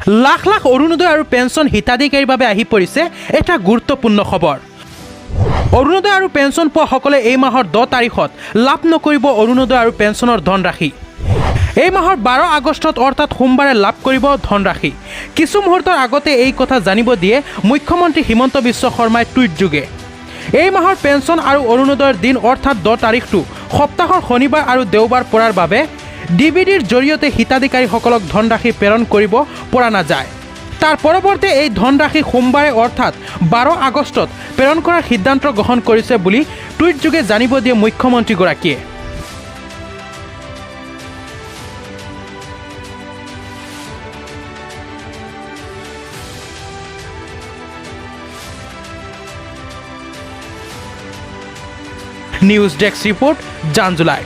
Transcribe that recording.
লাখ লাখ অৰুণোদয় আৰু পেঞ্চন হিতাধিকাৰীৰ বাবে আহি পৰিছে এটা গুৰুত্বপূৰ্ণ খবৰ। অৰুণোদয় আৰু পেঞ্চন পোৱাসকলে এই মাহৰ 10 তাৰিখত লাভ নকৰিব অৰুণোদয় আৰু পেঞ্চনৰ ধনৰাশি। এই মাহৰ 12 আগষ্টত অৰ্থাৎ সোমবাৰে লাভ কৰিব ধনৰাশি। কিছু মুহূৰ্তৰ আগতে এই কথা জানিব দিয়ে মুখ্যমন্ত্ৰী হিমন্ত বিশ্ব শৰ্মাই টুইট যোগে। এই মাহৰ পেঞ্চন আৰু অৰুণোদয়ৰ দিন অৰ্থাৎ 10 তাৰিখটো সপ্তাহৰ শনিবাৰ আৰু দেওবাৰ পৰাৰ বাবে ডিবিডিৰ জৰিয়তে হিতাধিকাৰীসকলক ধনৰাশি প্ৰেৰণ কৰিব পৰা নাযায়। তাৰ পৰৱৰ্তী এই ধনৰাশি সোমবাৰে অৰ্থাৎ 12 আগষ্টত প্ৰেৰণ কৰাৰ সিদ্ধান্ত গ্ৰহণ কৰিছে বুলি টুইট যোগে জানিব দিয়ে মুখ্যমন্ত্ৰীগৰাকীয়ে। News desk report জাঞ্জুলাই।